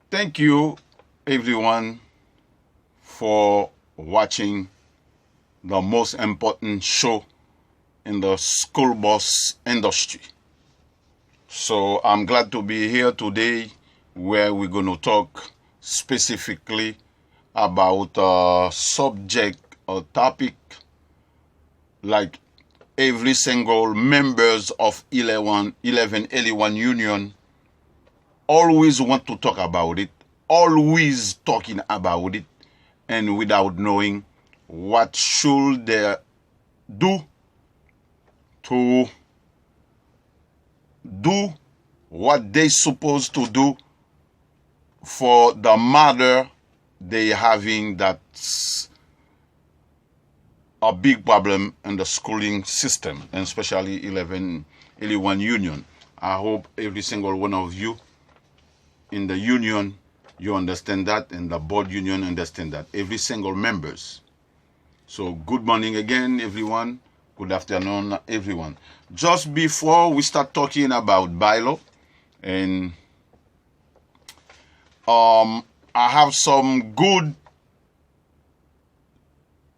Thank you, everyone, for watching the most important show in the school bus industry. So I'm glad to be here today where we're going to talk specifically about a subject or topic like every single members of 1181 Union always want to talk about it, always talking about it, and without knowing what should they do to do what they supposed to do for the matter they having that's a big problem in the schooling system, and especially 1181 Union. I hope every single one of you in the union, you understand that, and the board union understand that. Every single members. So good morning again, everyone. Good afternoon, everyone. Just before we start talking about bylaw, and I have some good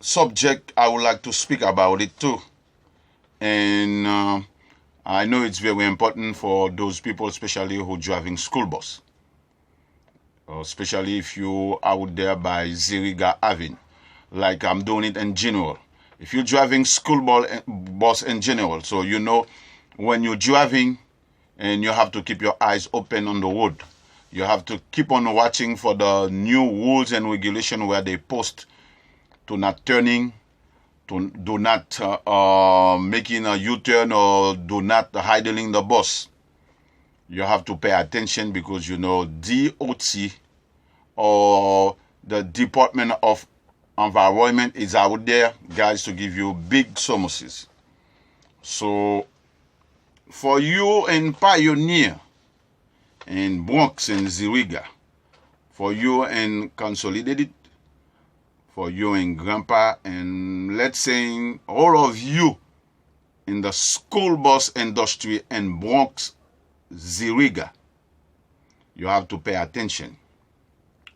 subject I would like to speak about it too. And I know it's very important for those people, especially who driving school bus. Especially if you out there by Ziriga Avenue, like I'm doing it in general. If you're driving school bus in general, so you know when you're driving and you have to keep your eyes open on the road. You have to keep on watching for the new rules and regulation where they post to not turning, to do not making a U-turn or do not idling the bus. You have to pay attention because you know DOT or the Department of Environment is out there, guys, to give you big summonses. So for you in Pioneer, in Bronx and Ziriga, for you in Consolidated, for you in Grandpa, and let's say all of you in the school bus industry in Bronx, Ziriga, you have to pay attention.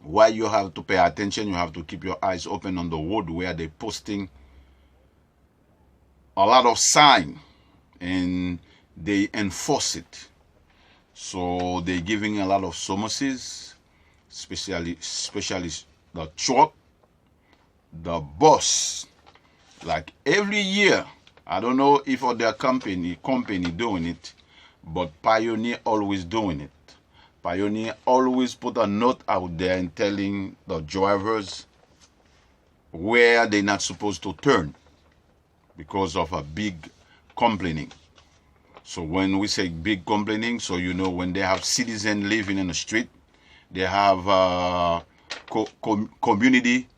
Why you have to pay attention? You have to keep your eyes open on the road where they're posting a lot of sign and they enforce it. So they're giving a lot of summonses, especially the truck, the bus. Like every year, I don't know if other company doing it, but Pioneer always doing it. Pioneer always put a note out there and telling the drivers where they're not supposed to turn because of a big complaining. So when we say big complaining, so you know when they have citizens living in the street, they have community,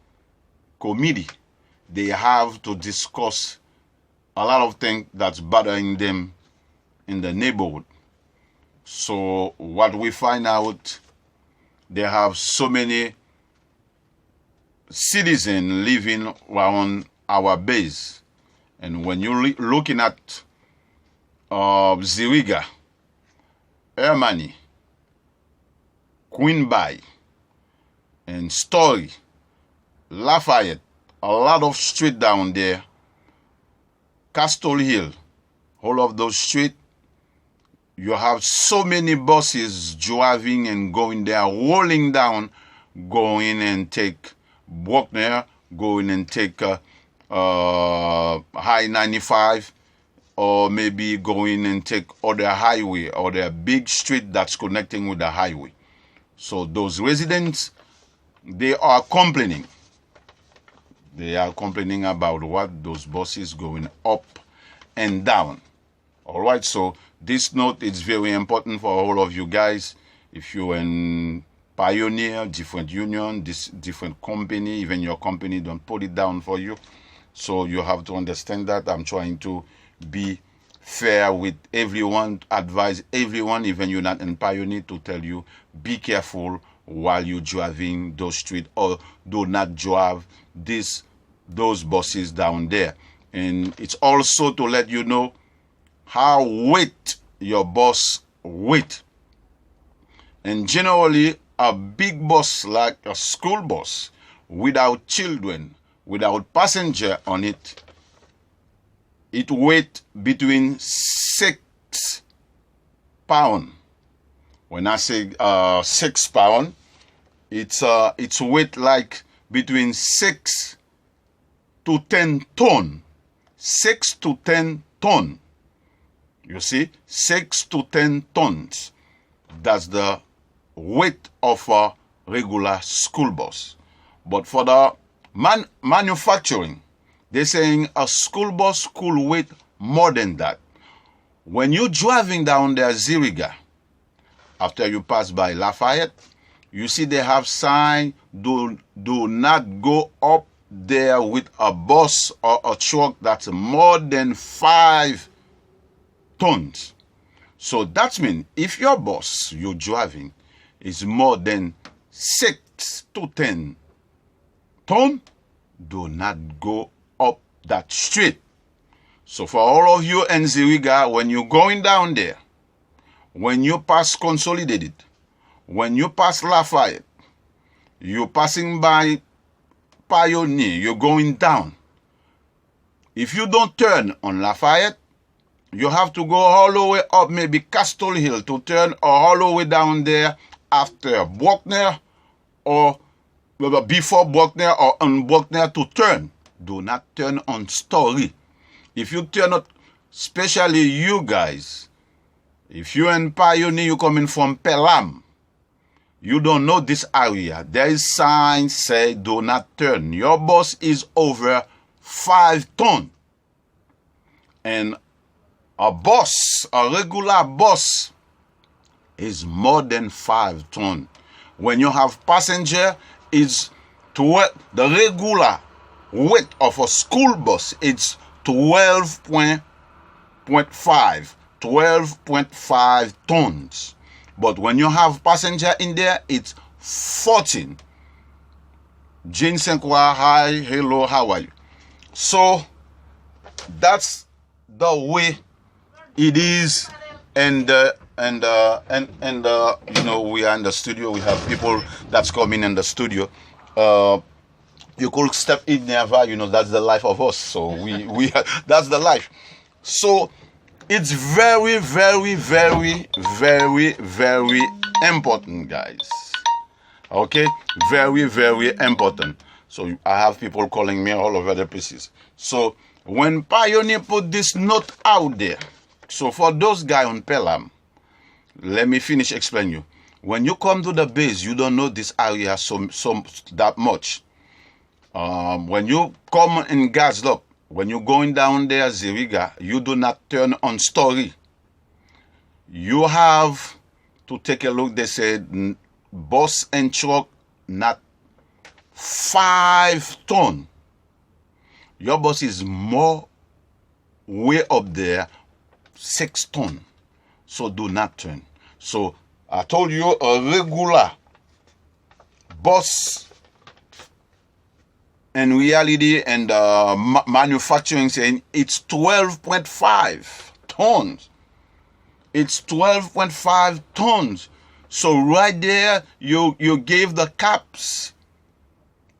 they have to discuss a lot of things that's bothering them in the neighborhood. So what we find out, they have so many citizens living around our base. And when you're looking at Ziriga, Ermani, Queenby, and Story, Lafayette, a lot of street down there, Castle Hill, all of those streets, you have so many buses driving and going there, rolling down, going and take Bruckner, going and take High 95, or maybe going and take other highway or the big street that's connecting with the highway. So those residents, they are complaining. They are complaining about what? Those buses going up and down. All right, so this note is very important for all of you guys. If you're in Pioneer, different union, this different company, even your company don't put it down for you. So you have to understand that I'm trying to be fair with everyone, advise everyone, even you're not in Pioneer, to tell you, be careful while you're driving those streets, or do not drive those buses down there. And it's also to let you know how weight your bus weight. And generally, a big bus like a school bus without children, without passenger on it, it weighs between 6 pounds. When I say 6 pounds, it's weight like between 6 to 10 ton. 6 to 10 ton. You see, 6 to 10 tons. That's the weight of a regular school bus. But for the manufacturing, they're saying a school bus could weight more than that. When you're driving down there, Ziriga, after you pass by Lafayette, you see they have sign, do not go up there with a bus or a truck that's more than 5 tons. So that means if your bus you're driving is more than 6 to 10 tons, do not go up that street. So for all of you in Ziriga, when you're going down there, when you pass Consolidated, when you pass Lafayette, you're passing by Pioneer, you're going down. If you don't turn on Lafayette, you have to go all the way up maybe Castle Hill to turn, or all the way down there after Buckner, or before Buckner or on Buckner to turn. Do not turn on Story. If you turn up, especially you guys, if you're in Pioneer, you're coming from Pelham, you don't know this area, there is sign say do not turn. Your bus is over 5 tons. And a bus, a regular bus, is more than 5 tons. When you have passenger, it's the regular weight of a school bus, it's 12.5 tons. But when you have passenger in there, it's 14. Jane Senkwa, hi, hello, how are you? So that's the way it is. And you know, we are in the studio. We have people that's coming in the studio. You could step in never, you know, that's the life of us. So we that's the life. So it's very, very, very, very, very important, guys. Okay? Very, very important. So I have people calling me all over the places. So when Pioneer put this note out there, so for those guys on Pelham, let me finish explaining you. When you come to the base, you don't know this area so that much. When you come in Gazlop, when you're going down there, Ziriga, you do not turn on Story. You have to take a look. They said bus and truck, not 5 tons. Your bus is more way up there, 6 tons. So do not turn. So I told you a regular bus in reality and manufacturing saying it's 12.5 tons. It's 12.5 tons. So right there, you gave the caps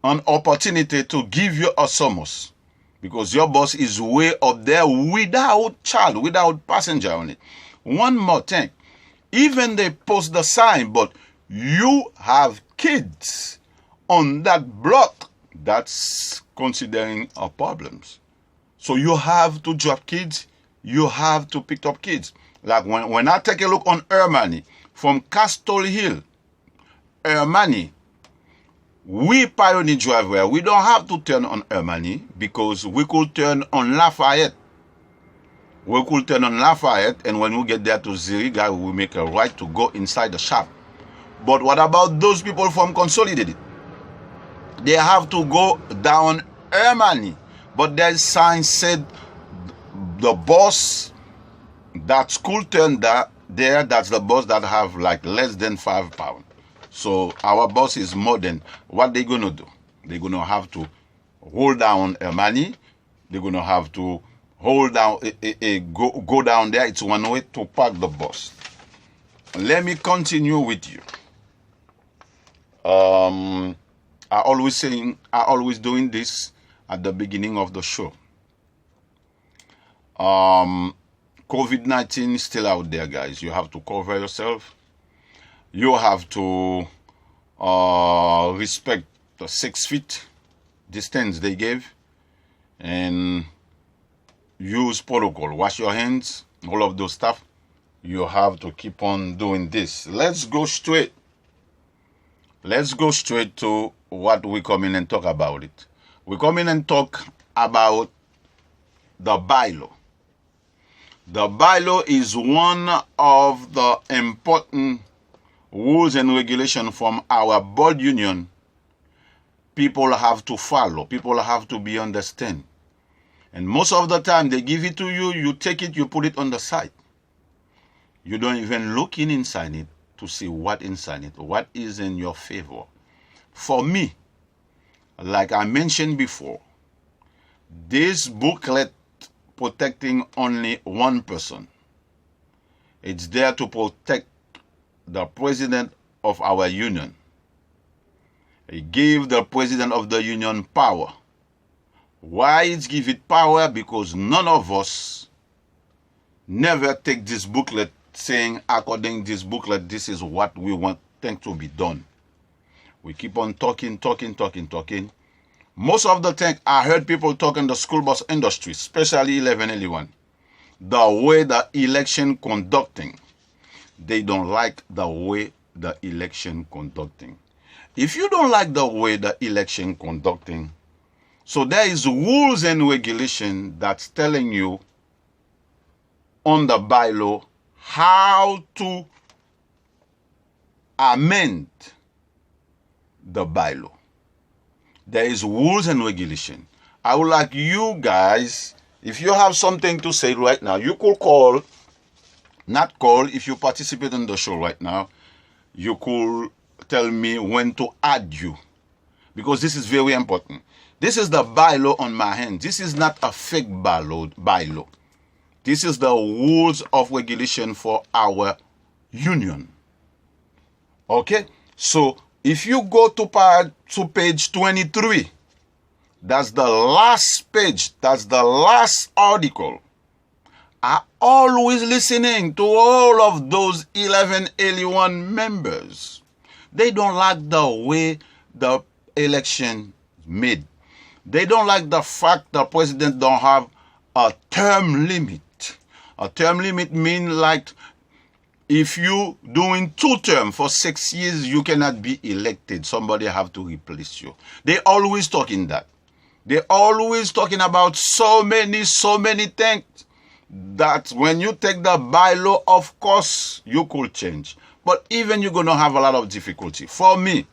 an opportunity to give you a summons, because your bus is way up there without child, without passenger on it. One more thing, even they post the sign, but you have kids on that block, that's considering our problems. So you have to drop kids, you have to pick up kids. Like when I take a look on Ermani, from Castle Hill, Ermani, we Pioneer driver, we don't have to turn on Ermani, because we could turn on Lafayette. We could turn on Lafayette, and when we get there to Ziriga, we make a right to go inside the shop. But what about those people from Consolidated? They have to go down Ermani. But their sign said the bus that school turn there, that's the bus that have like less than 5 pounds. So our bus is more than. What they gonna do? They're gonna have to hold down Ermani. They're gonna have to hold down, go down there. It's one way to park the bus. Let me continue with you. I always doing this at the beginning of the show. COVID-19 is still out there, guys. You have to cover yourself. You have to respect the 6 feet distance they gave, and use protocol. Wash your hands, all of those stuff. You have to keep on doing this. Let's go straight to what we come in and talk about it. We come in and talk about the bylaw. The bylaw is one of the important rules and regulations from our board union. People have to follow. People have to be understand. And most of the time they give it to you, you take it, you put it on the side. You don't even look inside it to see what inside it, what is in your favor. For me, like I mentioned before, this booklet protecting only one person. It's there to protect the president of our union. It gave the president of the union power. Why it give it power? Because none of us never take this booklet saying, according to this booklet, this is what we want things to be done. We keep on talking. Most of the time, I heard people talk in the school bus industry, especially 1181, the way the election conducting. They don't like the way the election conducting. If you don't like the way the election conducting, so there is rules and regulation that's telling you on the bylaw how to amend the bylaw. There is rules and regulation. I would like you guys, if you have something to say right now, you could call, not call, if you participate in the show right now, you could tell me when to add you. Because this is very important. This is the bylaw on my hand. This is not a fake bylaw. This is the rules of regulation for our union. Okay? So, if you go to page 23, that's the last page, that's the last article. I'm always listening to all of those 1181 members. They don't like the way the election made. They don't like the fact the president don't have a term limit. A term limit means like if you doing 2 terms for 6 years, you cannot be elected. Somebody have to replace you. They always talking that. They always talking about so many things that when you take the bylaw, of course, you could change. But even you're going to have a lot of difficulty. For me,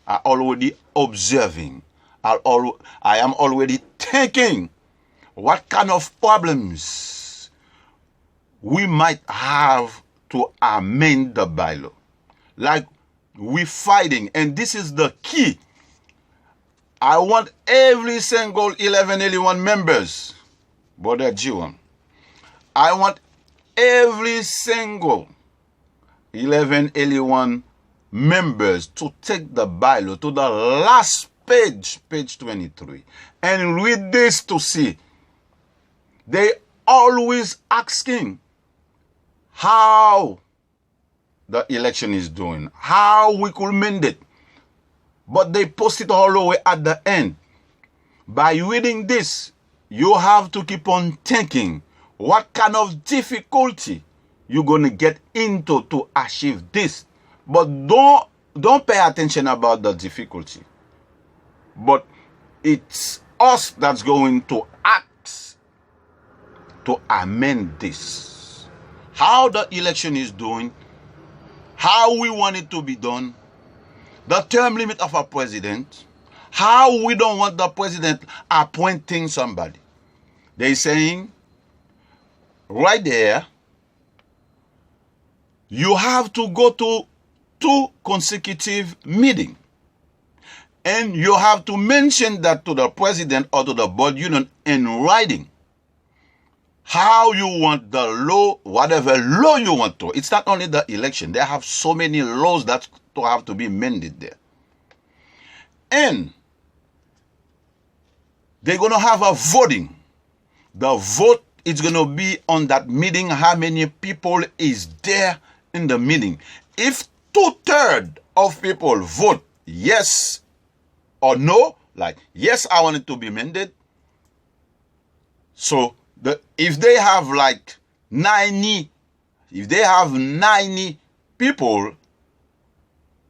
I already observing. I am already thinking what kind of problems we might have to amend the bylaw. Like we fighting, and this is the key. I want every single 1181 members, Brother Jiwan, I want every single 1181 members to take the bylaw to the last page, page 23, and read this to see. They always asking how the election is doing, how we could mend it. But they post it all the way at the end. By reading this, you have to keep on thinking what kind of difficulty you're going to get into to achieve this. But don't pay attention about the difficulty. But it's us that's going to act to amend this. How the election is doing, how we want it to be done, the term limit of our president, how we don't want the president appointing somebody. They're saying, right there, you have to go to 2 consecutive meetings. And you have to mention that to the president or to the board union in writing. How you want the law, whatever law you want to. It's not only the election. They have so many laws that have to be amended there. And they're going to have a voting. The vote is going to be on that meeting, how many people is there in the meeting. If 2/3 of people vote yes or no, like, yes, I want it to be amended. So if they have like 90 people,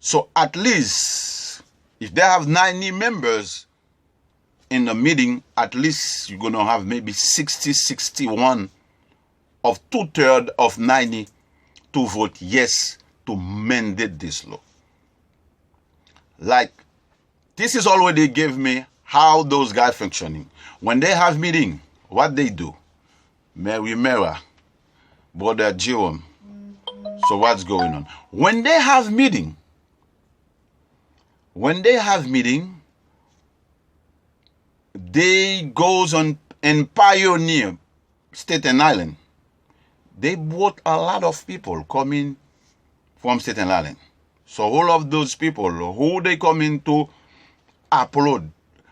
so at least if they have 90 members in the meeting, at least you're going to have maybe 60, 61 of 2/3 of 90 to vote yes to mandate this law. Like, this is already give me how those guys functioning. When they have meeting, what they do? Mary Mera, Brother Jerome. So what's going on? When they have meeting, they goes on and pioneer Staten Island. They brought a lot of people coming from Staten Island. So all of those people who they come in to upload,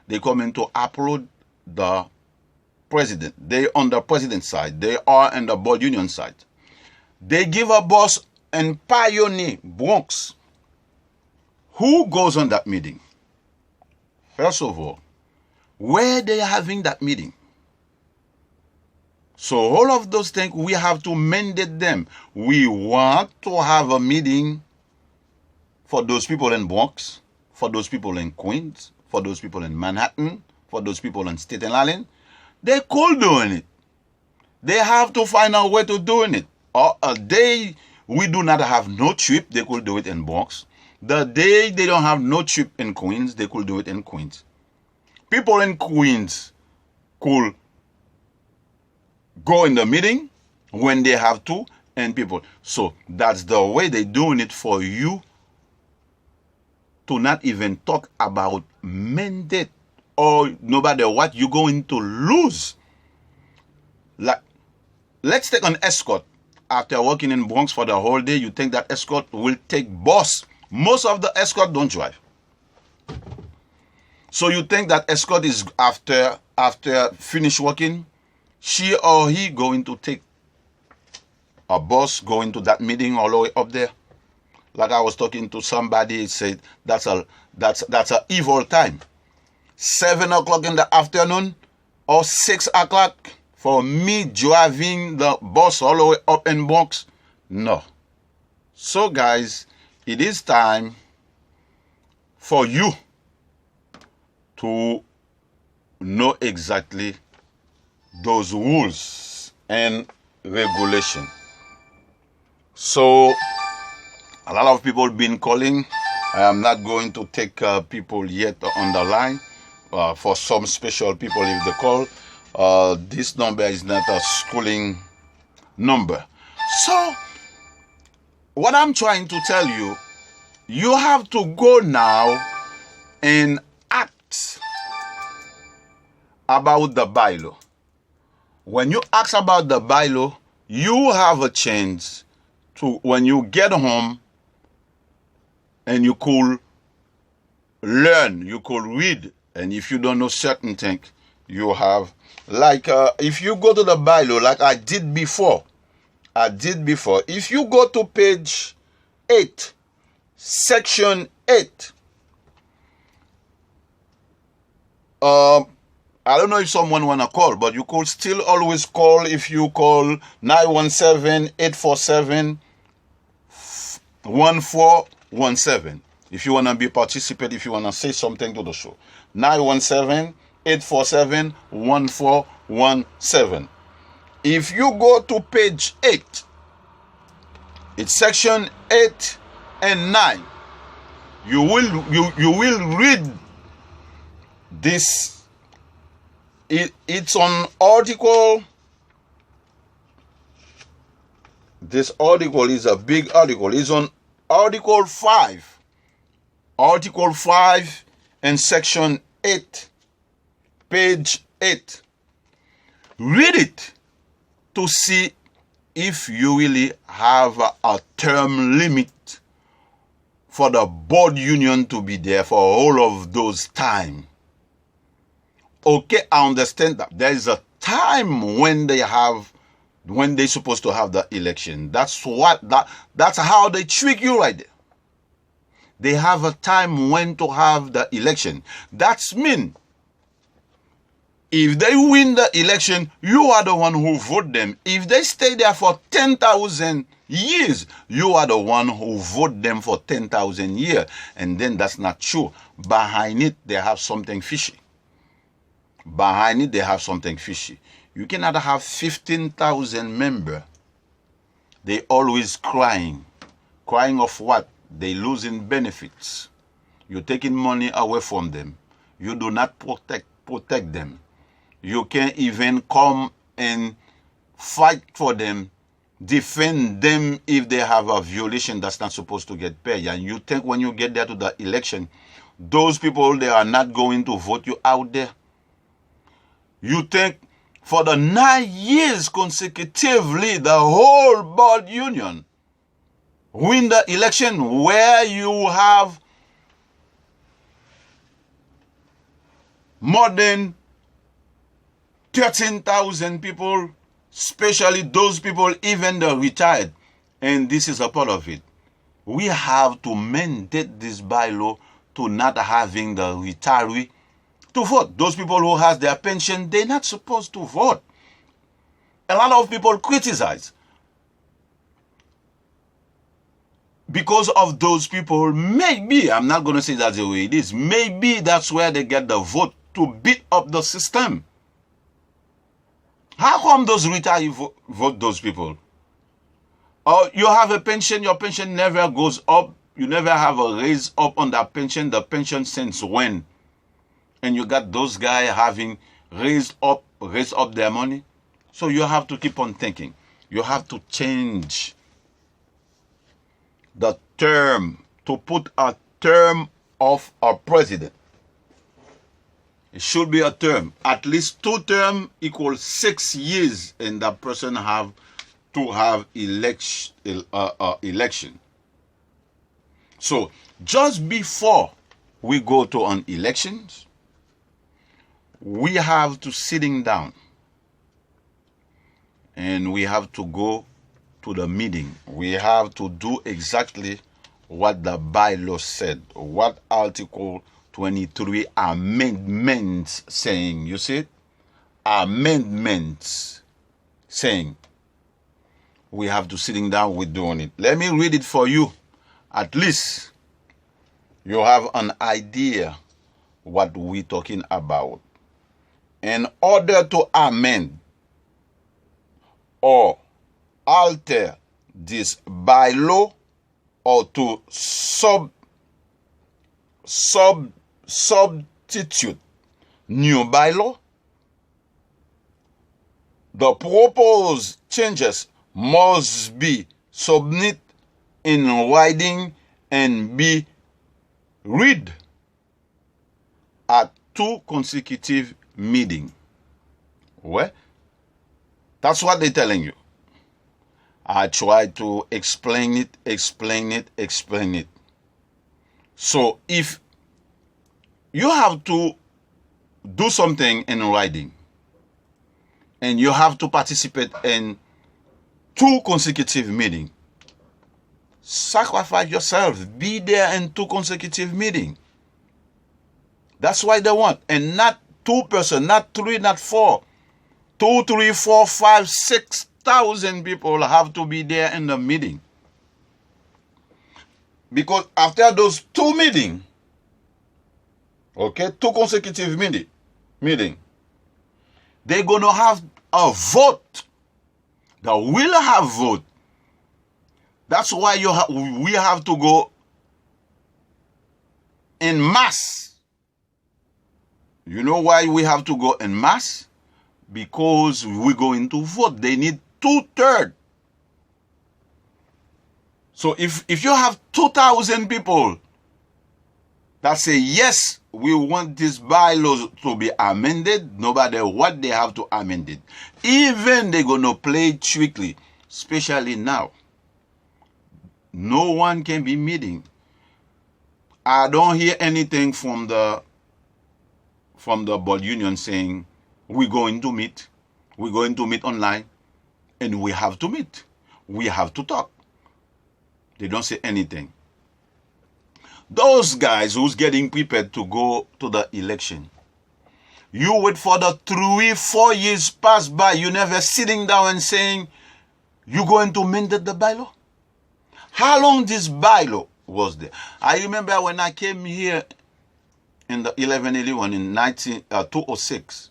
they come in to upload the president. They on the president's side. They are on the board union side. They give a boss and pioneer Bronx. Who goes on that meeting? First of all, where they are having that meeting. So all of those things, we have to mandate them. We want to have a meeting for those people in Bronx, for those people in Queens, for those people in Manhattan, for those people in Staten Island. They could doing it. They have to find a way to doing it. Or a day we do not have no trip, they could do it in Bronx. The day they don't have no trip in Queens, they could do it in Queens. People in Queens could go in the meeting when they have to, and people. So that's the way they're doing it for you to not even talk about mandate or no matter what you're going to lose. Like, let's take an escort. After working in Bronx for the whole day, you think that escort will take bus. Most of the escort don't drive. So you think that escort is after finish working, she or he going to take a bus going to that meeting all the way up there? Like I was talking to somebody, said that's a evil time. 7 o'clock in the afternoon or 6 o'clock for me driving the bus all the way up in Bronx? No. So guys, it is time for you to know exactly those rules and regulation. So a lot of people been calling. I am not going to take people yet on the line. For some special people, if they call, this number is not a schooling number. So what I'm trying to tell you, you have to go now and act about the bylaw. When you ask about the bylaw, you have a chance to, when you get home, and you could learn, you could read, and if you don't know certain things, you have, like, if you go to the bylaw, like I did before, if you go to page 8, section 8, I don't know if someone want to call, but you could still always call. If you call 917-847-1417. If you want to be participate, if you want to say something to the show. 917-847-1417. If you go to page 8, it's section 8 and 9. You will read this. It's on article. This article is a big article. It's on article 5. Article 5 and section 8. Page 8. Read it to see if you really have a term limit for the board union to be there for all of those time. Okay, I understand that there is a time when they're supposed to have the election. That's how they trick you right there. They have a time when to have the election. That's mean if they win the election, you are the one who vote them. If they stay there for 10,000 years, you are the one who vote them for 10,000 years. And then that's not true. Behind it, they have something fishy. Behind it, they have something fishy. You cannot have 15,000 members. They always crying. Crying of what? They losing benefits. You're taking money away from them. You do not protect them. You can't even come and fight for them, defend them if they have a violation that's not supposed to get paid. And you think when you get there to the election, those people, they are not going to vote you out there? You think for the 9 years consecutively, the whole board union win the election where you have more than 13,000 people, especially those people, even the retired, and this is a part of it. We have to mandate this bylaw to not having the retiree to vote. Those people who has their pension, they're not supposed to vote. A lot of people criticize. Because of those people, maybe, I'm not going to say that's the way it is, maybe that's where they get the vote to beat up the system. How come those retirees vote those people? Or you have a pension, your pension never goes up, you never have a raise up on that pension, the pension since when? And you got those guys having raised up their money. So you have to keep on thinking. You have to change the term, to put a term of a president. It should be a term. At least 2 terms equals 6 years, and that person have to have election. So just before we go to an elections, we have to sitting down and we have to go to the meeting. We have to do exactly what the bylaw said, what Article 23 amendments saying. You see it? Amendments saying. We have to sitting down with doing it. Let me read it for you. At least you have an idea what we're talking about. In order to amend or alter this bylaw or to substitute new bylaw, the proposed changes must be submitted in writing and be read at 2 consecutive meetings. Well, that's what they're telling you. I try to explain it. So if you have to do something in writing and you have to participate in 2 consecutive meetings, sacrifice yourself. Be there in 2 consecutive meetings. That's why they want. And not 2 persons, not 3, not 4. 2, 3, 4, 5, 6,000 people have to be there in the meeting. Because after those 2 meetings, okay, 2 consecutive meeting, they're going to have a vote. They will have vote. That's why we have to go en masse. You know why we have to go en masse? Because we're going to vote. They need 2/3. So if you have 2,000 people that say, yes, we want this bylaws to be amended, no matter what they have to amend it. Even they're going to play trickly, especially now. No one can be meeting. I don't hear anything from the board union saying we're going to meet online, and we have to meet. We have to talk. They don't say anything. Those guys who's getting prepared to go to the election, you wait for the 3-4 years pass by, you never sitting down and saying, you going to amend the bylaw? How long this bylaw was there? I remember when I came here in the 1181 in 206,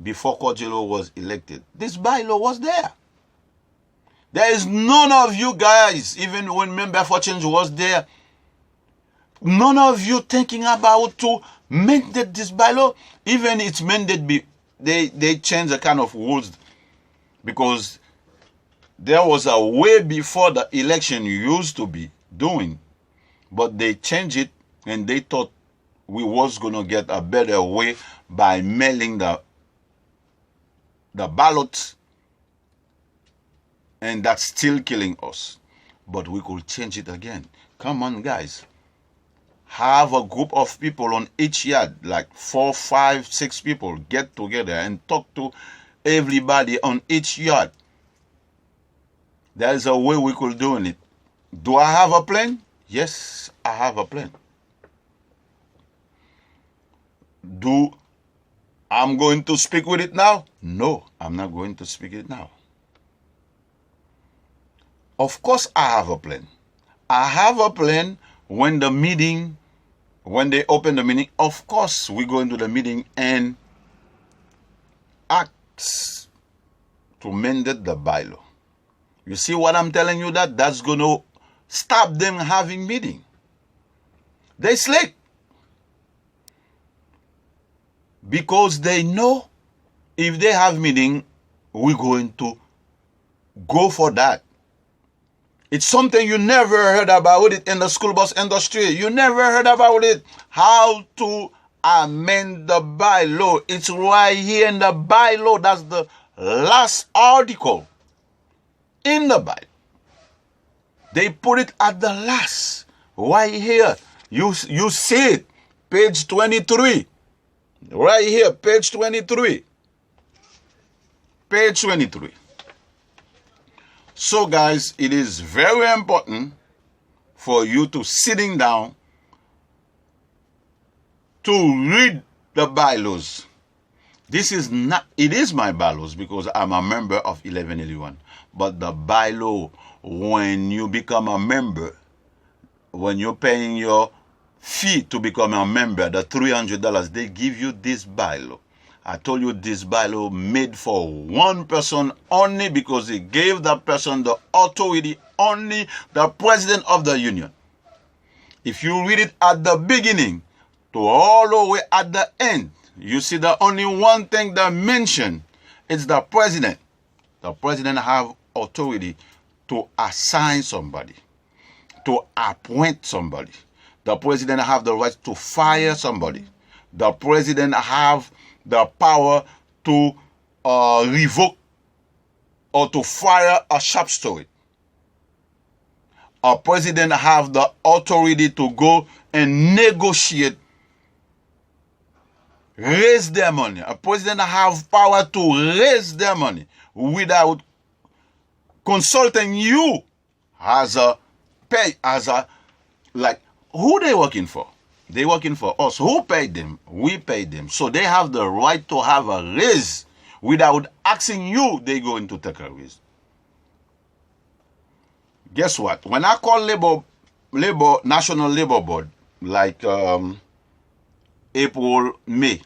before Cordjello was elected, this bylaw was there. There is none of you guys, even when Member for Change was there, none of you thinking about to mandate this bylaw. Even it's mandate, they change the kind of rules, because there was a way before the election used to be doing, but they changed it, and they thought we was going to get a better way by mailing the ballots, and that's still killing us. But we could change it again. Come on, guys. Have a group of people on each yard, like 4, 5, 6 people, get together and talk to everybody on each yard. There is a way we could do it. Do I have a plan? Yes, I have a plan. I'm going to speak with it now? No, I'm not going to speak it now. Of course, I have a plan. I have a plan when they open the meeting. Of course, we go into the meeting and ask to amend the bylaw. You see what I'm telling you? That's going to stop them having meeting. They slick. Because they know if they have meeting, we're going to go for that. It's something you never heard about it in the school bus industry. You never heard about it. How to amend the bylaw. It's right here in the bylaw. That's the last article in the bylaw. They put it at the last. Right here. You see it. Page 23. Right here. Page 23. Page 23. So guys, it is very important for you to sitting down to read the bylaws. It is my bylaws because I'm a member of 1181. But the bylaw, when you become a member, when you're paying your fee to become a member, the $300, they give you this bylaw. I told you this bylaw made for one person only, because it gave that person the authority, only the president of the union. If you read it at the beginning to all the way at the end, you see the only one thing that mentioned is the president. The president have authority to assign somebody, to appoint somebody. The president have the right to fire somebody. The president have the power to revoke or to fire a shop steward. A president have the authority to go and negotiate, raise their money. A president have power to raise their money without consulting you as a who they working for? They working for us. Who paid them? We paid them. So they have the right to have a raise without asking you. They going to take a raise. Guess what? When I call National Labor Board, like April, May,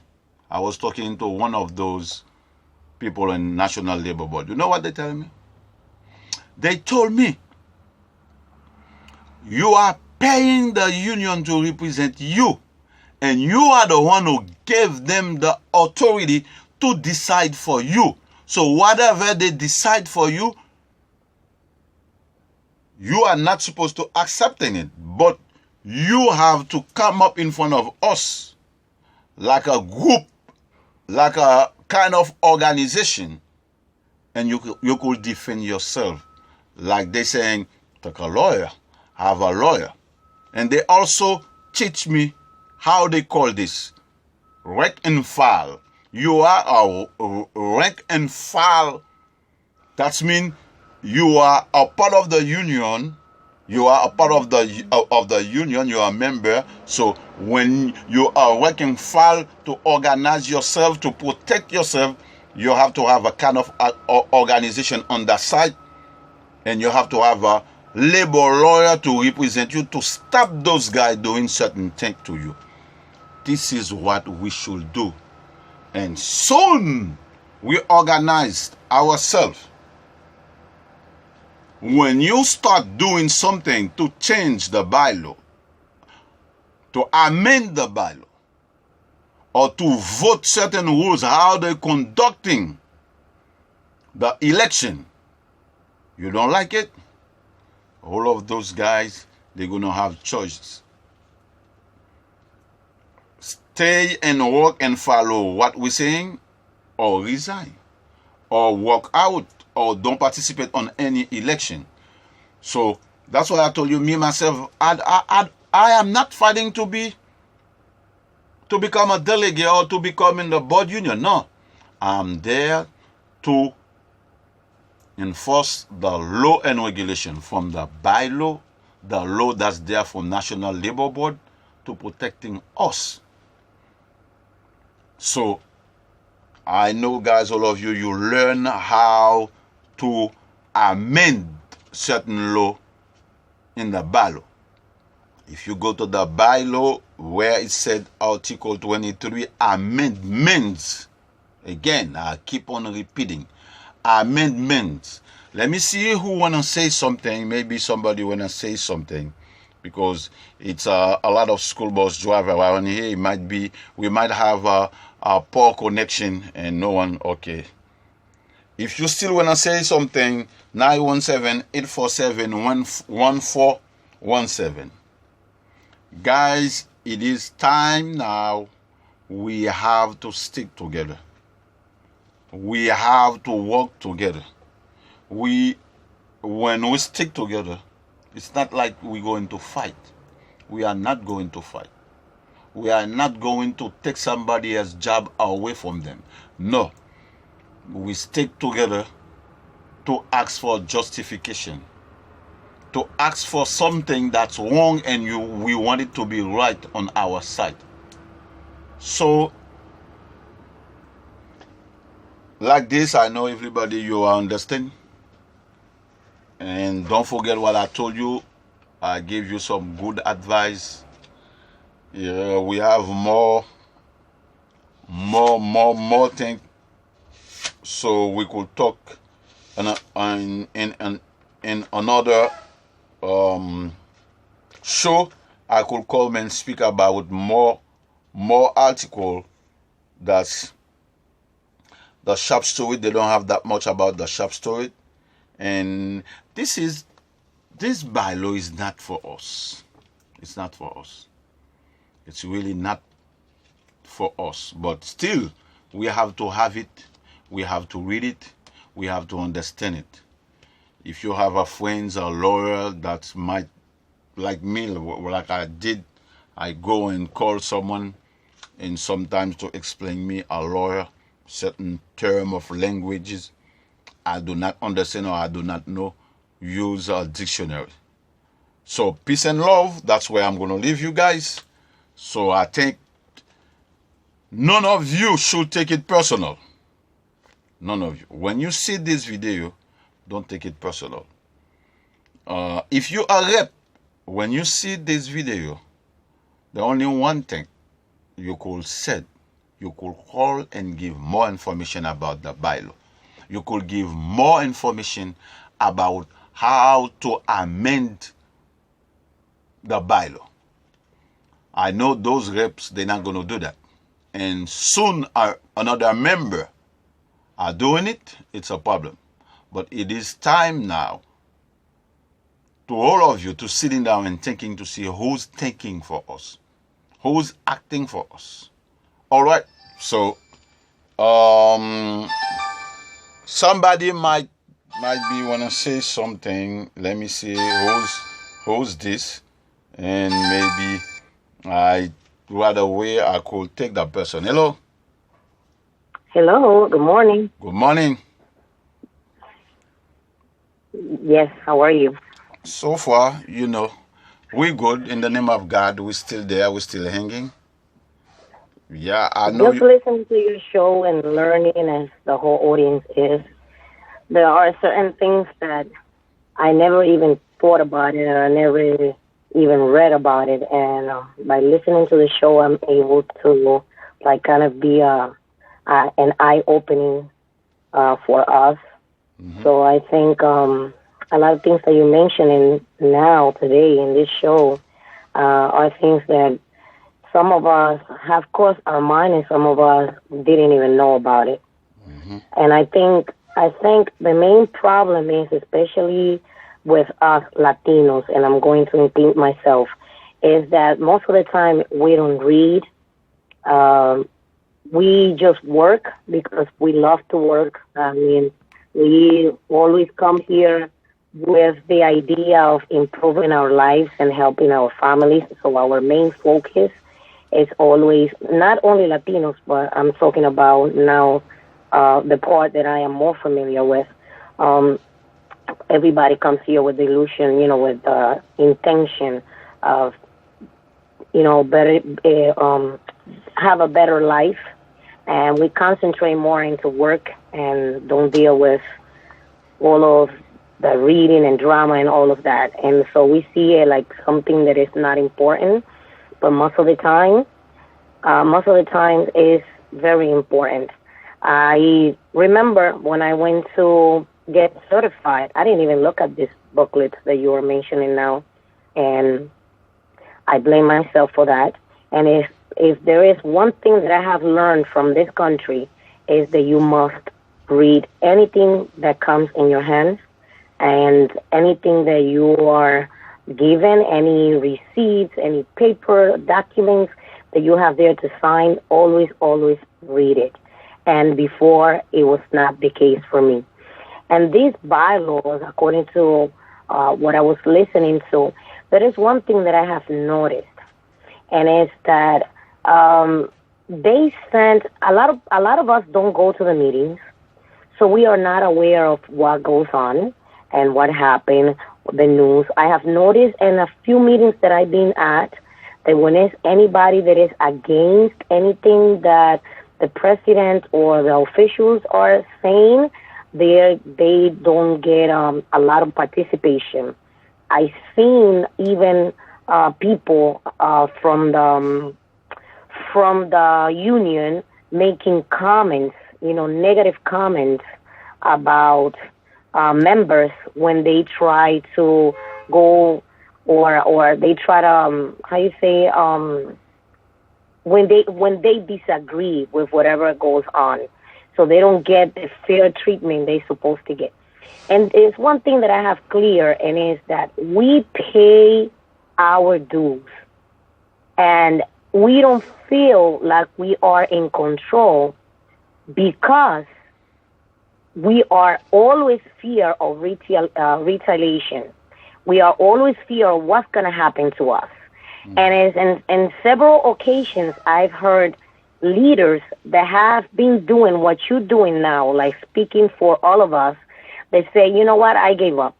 I was talking to one of those people in National Labor Board. You know what they tell me? They told me, you are paying the union to represent you, and you are the one who gave them the authority to decide for you. So whatever they decide for you, you are not supposed to accepting it, but you have to come up in front of us like a group, like a kind of organization, and you could defend yourself. Like they saying, take a lawyer, have a lawyer. And they also teach me how they call this. Rank and file. You are a rank and file. That means you are a part of the union. You are a part of the union. You are a member. So when you are working file to organize yourself, to protect yourself, you have to have a kind of organization on that side, and you have to have a labor lawyer to represent you to stop those guys doing certain things to you. This is what we should do. And soon we organized ourselves. When you start doing something to change the bylaw, to amend the bylaw, or to vote certain rules, how they're conducting the election, you don't like it, all of those guys, they're going to have choices. Stay and work and follow what we're saying, or resign, or walk out, or don't participate on any election. So that's why I told you, me myself, I am not fighting to become a delegate or to become in the board union. No, I'm there to enforce the law and regulation from the bylaw, the law that's there from National Labor Board, to protecting us. So I know, guys, all of you, you learn how to amend certain law in the bylaw. If you go to the bylaw where it said Article 23, amendments, again, I keep on repeating, amendments. Let me see who want to say something. Maybe somebody want to say something, because it's a lot of school bus driver around here. It might be, we might have a poor connection and no one. Okay. If you still want to say something, 917-847-1417. Guys, it is time now. We have to stick together. We have to work together. When we stick together, it's not like we're going to fight. We are not going to fight. We are not going to take somebody else's job away from them. No. We stick together to ask for justification, to ask for something that's wrong, and we want it to be right on our side. So, like this, I know everybody, you understand. And don't forget what I told you. I gave you some good advice. Yeah, we have more things, so we could talk in another show. I could come and speak about more article. That's the shop story. They don't have that much about the shop story, and this bylaw is not for us. It's not for us. It's really not for us. But still, we have to have it. We have to read it. We have to understand it. If you have a friend, a lawyer that might, like me, like I did, I go and call someone, and sometimes to explain me, a lawyer, certain term of languages I do not understand or I do not know, use a dictionary. So peace and love, that's where I'm going to leave you guys. So I think none of you should take it personal. None of you. When you see this video, don't take it personal. If you are rep, when you see this video, the only one thing you could say, you could call and give more information about the bylaw. You could give more information about how to amend the bylaw. I know those reps, they're not going to do that. And soon another member are doing it, it's a problem. But it is time now to all of you to sitting down and thinking to see who's thinking for us, who's acting for us. All right. So somebody might be wanna say something. Let me see who's this, and maybe I right away I could take that person. Hello, Hello, good morning. good morning. Yes, how are you? So far, we good in the name of God. We still there. We still hanging. Yeah, I know Just you. listening to your show and learning as the whole audience is. There are certain things that I never even thought about it, or I never even read about it. And by listening to the show, I'm able to like kind of be an eye opening for us. Hmm. So I think a lot of things that you're mentioning now today in this show are things that some of us have crossed our mind, and some of us didn't even know about it. Hmm. And I think the main problem is, especially with us Latinos, and I'm going to include myself, is that most of the time we don't read. Um, we just work because we love to work. I mean, we always come here with the idea of improving our lives and helping our families. So our main focus is always not only Latinos, but I'm talking about now the part that I am more familiar with. Um, Everybody comes here with the illusion, with the intention of, better, have a better life, and we concentrate more into work and don't deal with all of the reading and drama and all of that. And so we see it like something that is not important, but most of the time is very important. I remember when I went to get certified, I didn't even look at this booklet that you were mentioning now, and I blame myself for that. And if there is one thing that I have learned from this country is that you must read anything that comes in your hands and anything that you are given, any receipts, any paper, documents that you have there to sign, always, always read it. And before, it was not the case for me. And these bylaws, according to what I was listening to, there is one thing that I have noticed, and it's that they send a lot of us don't go to the meetings, so we are not aware of what goes on and what happened, the news. I have noticed in a few meetings that I've been at that when it's anybody that is against anything that the president or the officials are saying, they don't get a lot of participation. I've seen even people from the union making comments, negative comments about members when they try to go or they try to how you say when they disagree with whatever goes on, so they don't get the fair treatment they're supposed to get. And there's one thing that I have clear, and is that we pay our dues, and we don't feel like we are in control because we are always fear of retaliation. We are always fear of what's going to happen to us. And as in several occasions, I've heard leaders that have been doing what you're doing now, like speaking for all of us. They say, you know what, I gave up.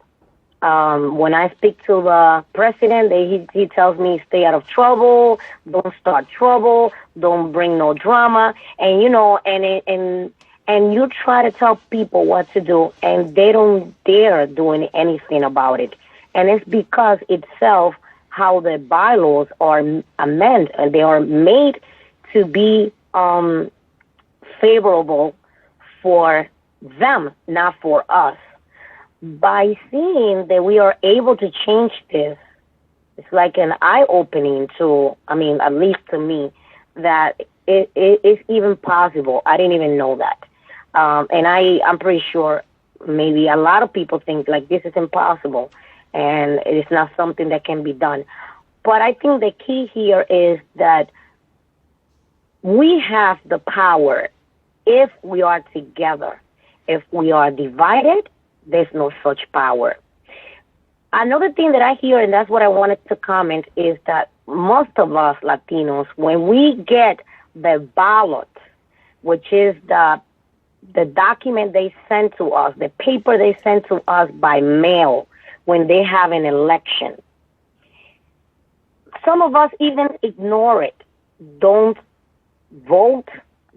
When I speak to the president, he tells me stay out of trouble, don't start trouble, don't bring no drama, and and you try to tell people what to do, and they don't dare doing anything about it. And it's because itself how the bylaws are amended, and they are made to be favorable for them, not for us. By seeing that we are able to change this, it's like an eye opening to, I mean, at least to me, that it is even possible. I didn't even know that. And I'm pretty sure maybe a lot of people think like this is impossible and it's not something that can be done. But I think the key here is that we have the power if we are together. If we are divided, there's no such power. Another thing that I hear, and that's what I wanted to comment, is that most of us Latinos, when we get the ballot, which is the document they send to us, the paper they send to us by mail when they have an election, some of us even ignore it. Don't vote.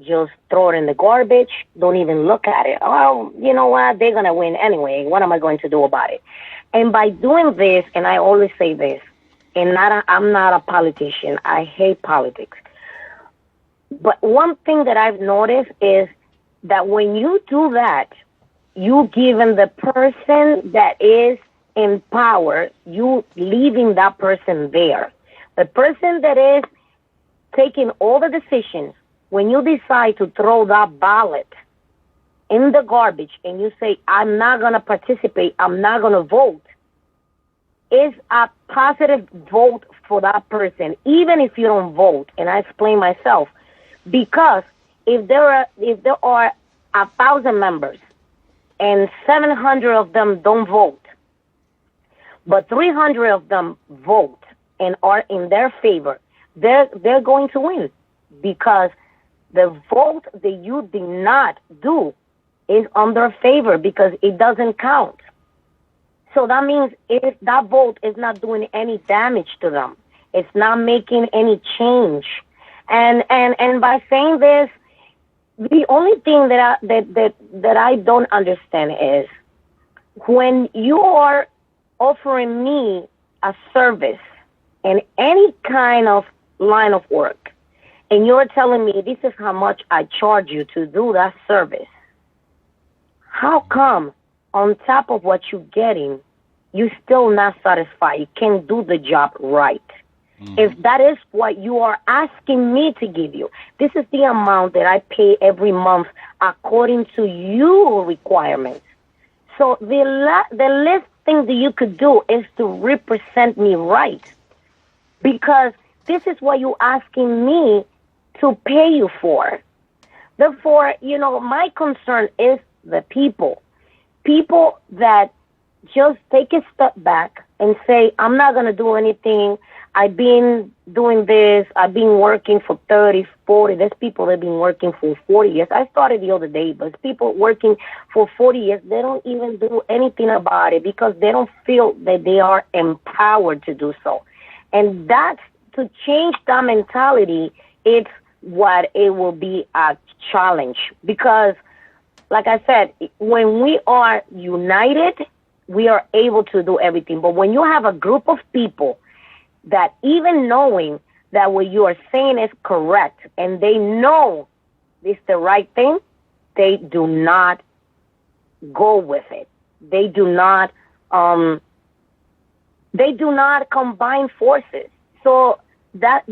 Just throw it in the garbage. Don't even look at it. Oh, you know what? They're going to win anyway. What am I going to do about it? And by doing this, and I always say this, and I'm not a politician. I hate politics. But one thing that I've noticed is that when you do that, you giving the person that is in power, you leaving that person there. The person that is taking all the decisions, when you decide to throw that ballot in the garbage and you say, I'm not going to participate, I'm not going to vote, is a positive vote for that person, even if you don't vote. And I explain myself, because if there are 1,000 members and 700 of them don't vote, but 300 of them vote and are in their favor, they're going to win, because the vote that you did not do is on their favor because it doesn't count. So that means if that vote is not doing any damage to them, it's not making any change. And by saying this, the only thing that I don't understand is when you are offering me a service in any kind of line of work, and you're telling me this is how much I charge you to do that service, how come on top of what you're getting, you're still not satisfied? You can't do the job right. If that is what you are asking me to give you, this is the amount that I pay every month according to your requirements. So the least thing that you could do is to represent me right, because this is what you're asking me to pay you for. Therefore, my concern is the people that just take a step back and say, I'm not going to do anything. I've been doing this. I've been working for 30, 40. There's people that have been working for 40 years. I started the other day, but people working for 40 years, they don't even do anything about it because they don't feel that they are empowered to do so. And that's, to change that mentality, it's what it will be a challenge. Because, like I said, when we are united, we are able to do everything. But when you have a group of people that, even knowing that what you are saying is correct and they know it's the right thing, they do not go with it. They do not combine forces. So that's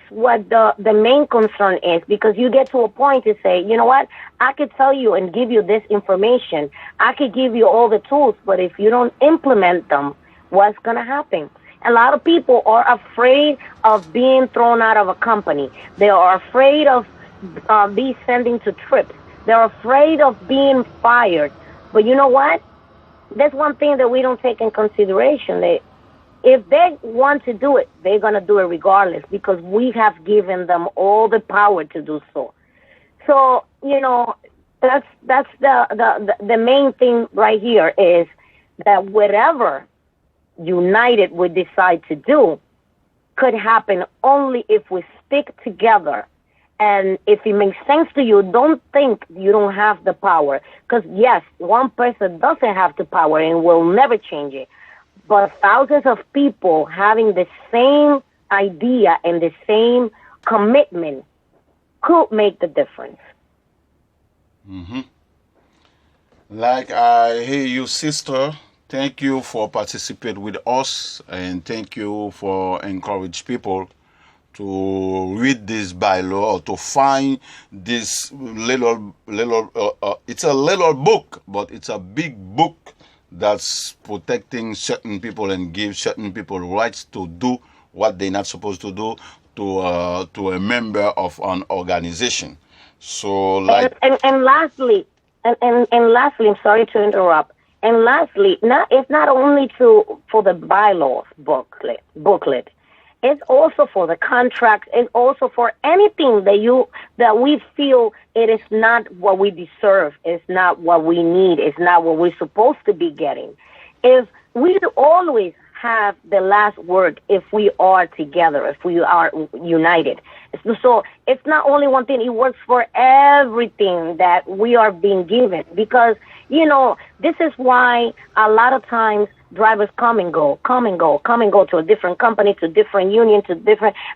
what the main concern is, because you get to a point to say, you know what, I could tell you and give you this information. I could give you all the tools, but if you don't implement them, what's going to happen? A lot of people are afraid of being thrown out of a company. They are afraid of being sent to trips. They're afraid of being fired. But you know what? That's one thing that we don't take in consideration. If they want to do it, they're going to do it regardless, because we have given them all the power to do so. So, that's the main thing right here, is that whatever united we decide to do could happen only if we stick together. And if it makes sense to you, don't think you don't have the power. Because, yes, one person doesn't have the power and will never change it. But thousands of people having the same idea and the same commitment could make the difference. Mm-hmm. Like I hear you, sister. Thank you for participating with us, and thank you for encourage people to read this bylaw, or to find this little. It's a little book, but it's a big book that's protecting certain people and give certain people rights to do what they're not supposed to do to a member of an organization. So, like, and lastly, I'm sorry to interrupt. And lastly, it's not only for the bylaws booklet. It's also for the contracts. It's also for anything that we feel it is not what we deserve. It's not what we need. It's not what we're supposed to be getting. If we always have the last word if we are together, if we are united. So it's not only one thing. It works for everything that we are being given because, this is why a lot of times drivers come and go to a different company, to different union,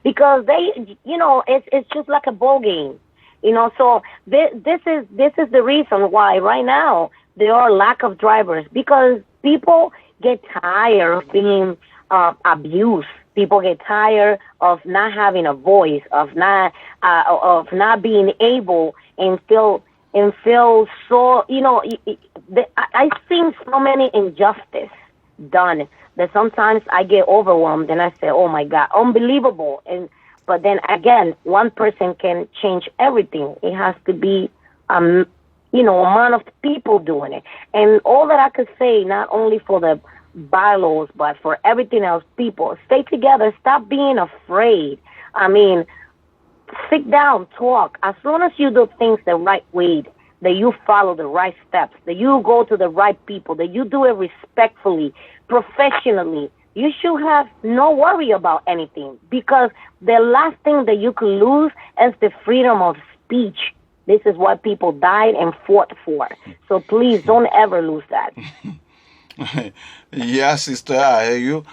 because they, it's just like a ball game, so this is the reason why right now there are lack of drivers because people get tired of being abused. People get tired of not having a voice, of not being able and feel so. I've seen so many injustice done that sometimes I get overwhelmed and I say, "Oh my God, unbelievable!" But then again, one person can change everything. It has to be amount of people doing it. And all that I could say, not only for the bylaws, but for everything else, people, stay together. Stop being afraid. I mean, sit down, talk. As soon as you do things the right way, that you follow the right steps, that you go to the right people, that you do it respectfully, professionally, you should have no worry about anything because the last thing that you could lose is the freedom of speech. This is what people died and fought for. So please don't ever lose that. Yeah, sister, I hear you.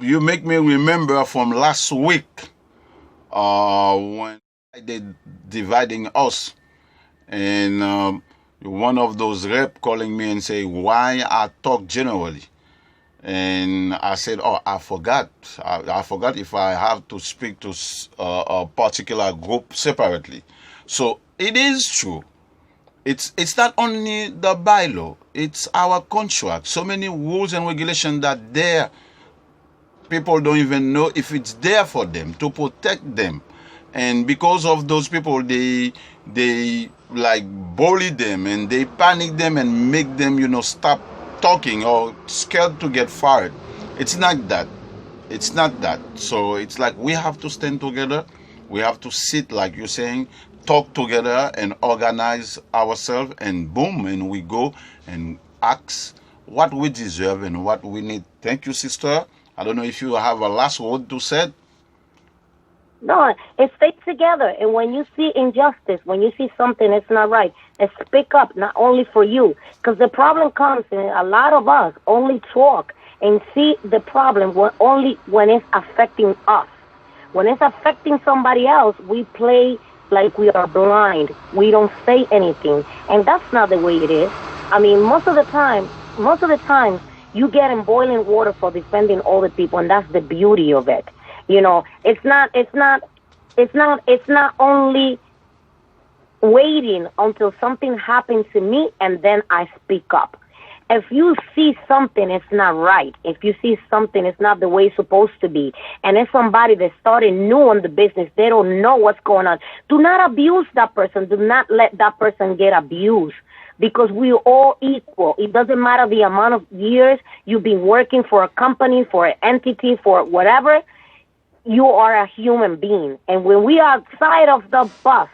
You make me remember from last week when I did dividing us, and one of those rep calling me and say why I talk generally, and I said, "Oh, I forgot. I forgot if I have to speak to a particular group separately." So it is true. It's not only the bylaw, it's our contract. So many rules and regulations that there, people don't even know if it's there for them to protect them. And because of those people, they like bully them and they panic them and make them, stop talking or scared to get fired. It's not that. It's not that. So it's like we have to stand together. We have to sit, like you're saying, talk together and organize ourselves, and boom, and we go and ask what we deserve and what we need. Thank you, sister. I don't know if you have a last word to say. No, it stays together. And when you see injustice, when you see something that's not right, speak up, not only for you. Because the problem comes, and a lot of us only talk and see the problem only when it's affecting us. When it's affecting somebody else, we play like we are blind. We don't say anything. And that's not the way it is. I mean, most of the time, you get in boiling water for defending all the people, and that's the beauty of it. It's not only waiting until something happens to me and then I speak up. If you see something it's not right, if you see something it's not the way it's supposed to be, and it's somebody that started new in the business, they don't know what's going on, do not abuse that person. Do not let that person get abused, because we're all equal. It doesn't matter the amount of years you've been working for a company, for an entity, for whatever. You are a human being. And when we are outside of the bus,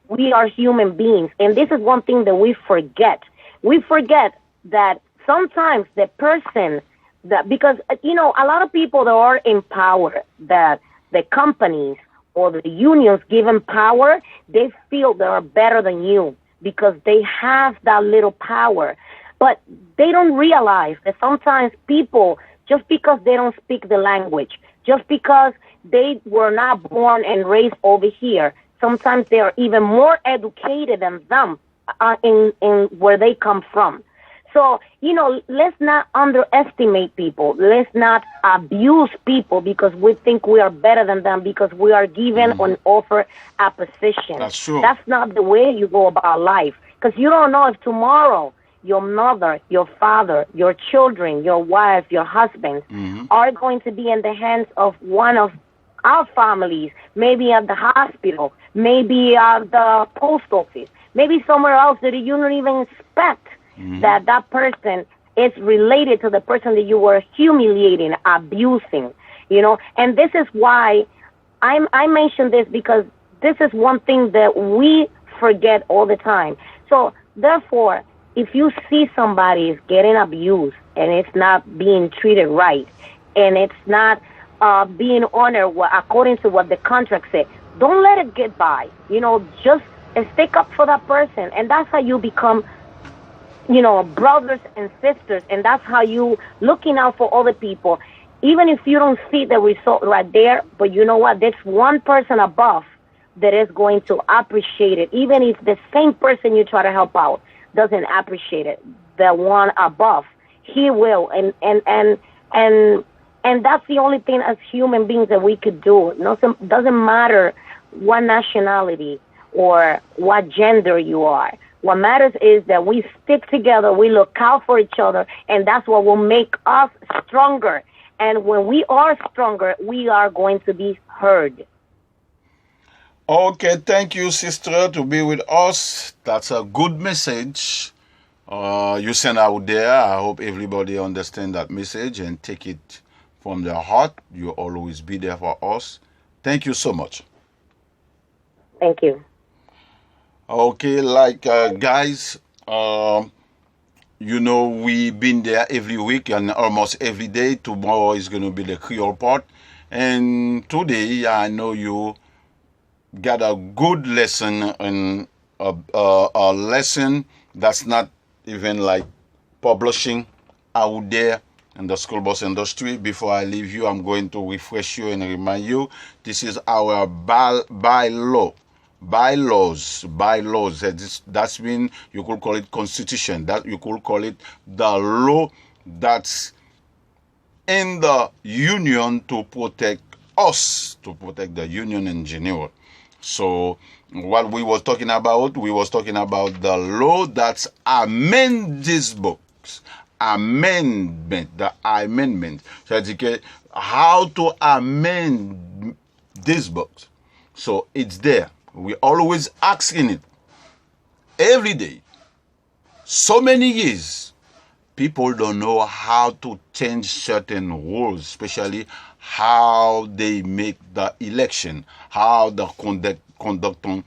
we are human beings. And this is one thing that we forget. We forget that sometimes the person that, because, a lot of people that are in power, that the companies or the unions give them power, they feel they are better than you because they have that little power. But they don't realize that sometimes people, just because they don't speak the language, just because they were not born and raised over here, sometimes they are even more educated than them in where they come from. So, let's not underestimate people. Let's not abuse people because we think we are better than them because we are given and offered a position. That's true. That's not the way you go about life, because you don't know if tomorrow your mother, your father, your children, your wife, your husband are going to be in the hands of one of our families, maybe at the hospital, maybe at the post office, maybe somewhere else that you don't even expect. That person is related to the person that you were humiliating, abusing. And this is why I mention this, because this is one thing that we forget all the time. So therefore, if you see somebody is getting abused and it's not being treated right, and it's not being honored according to what the contract said, don't let it get by. Just stick up for that person, and that's how you become, brothers and sisters, and that's how you looking out for other people, even if you don't see the result right there. But you know what? There's one person above that is going to appreciate it, even if the same person you try to help out doesn't appreciate it. The one above, he will, and that's the only thing as human beings that we could do. Doesn't matter what nationality or what gender you are. What matters is that we stick together, we look out for each other, and that's what will make us stronger. And when we are stronger, we are going to be heard. Okay, thank you, sister, to be with us. That's a good message you send out there. I hope everybody understand that message and take it from their heart. You always be there for us. Thank you so much. Thank you. Okay, guys, we've been there every week and almost every day. Tomorrow is going to be the Creole part. And today, I know you got a good lesson, and a lesson that's not even like publishing out there in the school bus industry. Before I leave you, I'm going to refresh you and remind you, this is our bylaws. That's mean you could call it constitution. That you could call it the law that's in the union to protect us, to protect the union in general. So what we was talking about the law that's amend these books. The amendment. So it's how to amend these books. So it's there. We always asking it every day. So many years, people don't know how to change certain rules, especially how they make the election, how the conducting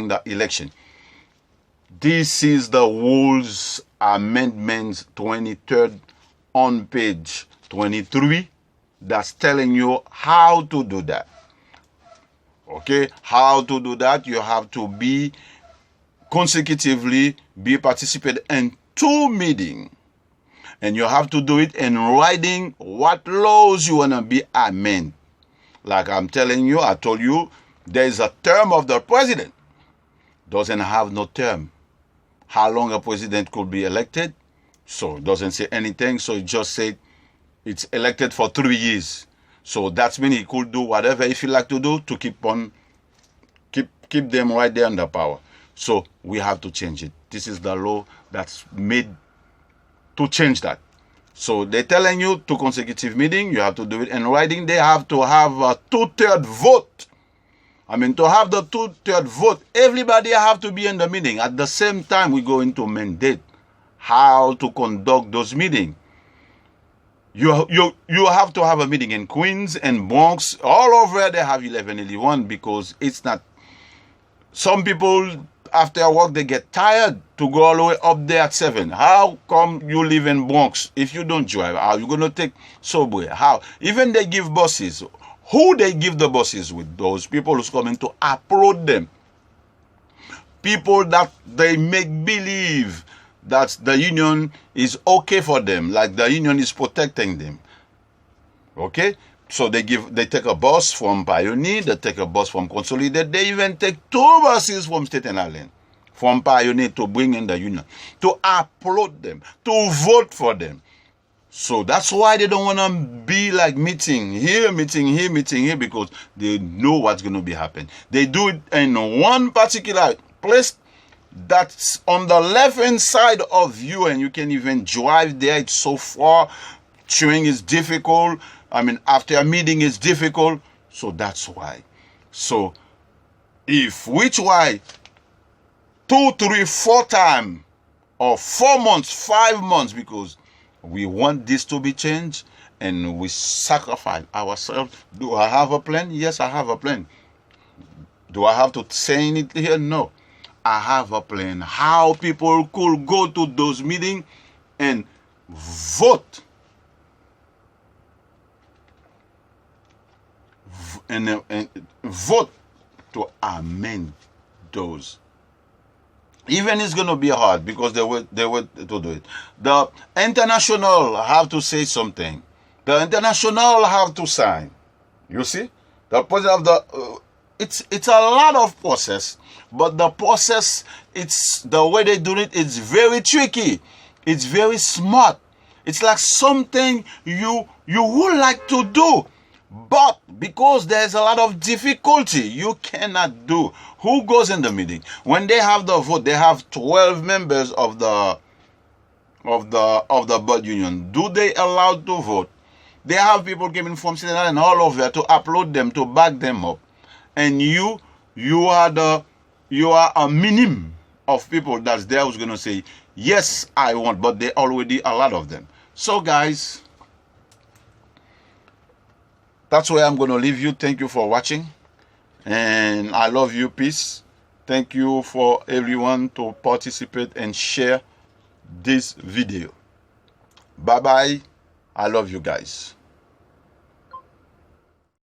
the election. This is the rules amendments 23rd on page 23. That's telling you how to do that. Okay, how to do that? You have to consecutively participate in 2 meetings. And you have to do it in writing what laws you want to be amended. Like I told you, there is a term of the president. Doesn't have no term. How long a president could be elected? So it doesn't say anything. So it just said it's elected for 3 years. So that means he could do whatever he feel like to do to keep them right there under power. So we have to change it. This is the law that's made to change that. So they're telling you 2 consecutive meetings, you have to do it in writing. They have to have a 2/3 vote. To have the 2/3 vote, everybody have to be in the meeting. At the same time, we're going to mandate how to conduct those meetings. You have to have a meeting in Queens and Bronx. All over they have 11:11 because it's not. Some people after work they get tired to go all the way up there at 7. How come you live in Bronx if you don't drive? How you gonna take subway? How? Even they give buses. Who they give the buses with? Those people who's coming to upload them. People that they make believe that the union is okay for them, like the union is protecting them. Okay? So they take a bus from Pioneer, they take a bus from Consolidated, they even take 2 buses from Staten Island, from Pioneer to bring in the union, to upload them, to vote for them. So that's why they don't want to be like meeting here, because they know what's going to be happening. They do it in one particular place that's on the left-hand side of you, and you can even drive there. It's so far. Chewing is difficult. After a meeting is difficult. So that's why. So if we try 2, 3, 4 times, or 4 months, 5 months, because we want this to be changed, and we sacrifice ourselves. Do I have a plan? Yes, I have a plan. Do I have to say it here? No. I have a plan. How people could go to those meetings and vote. And vote to amend those. Even it's going to be hard because they were to do it. The international have to say something. The international have to sign. You see, the process of the it's a lot of process, but the process, it's the way they do it. It's very tricky. It's very smart. It's like something you would like to do, but because there's a lot of difficulty, you cannot do. Who goes in the meeting? When they have the vote, they have 12 members of the Bud Union. Do they allow to vote? They have people coming from Staten Island all over to upload them, to back them up. And you are a minimum of people that's there who's gonna say, yes, I want, but there already a lot of them. So guys, that's where I'm gonna leave you. Thank you for watching. And I love you. Peace. Thank you for everyone to participate and share this video. Bye bye. I love you guys.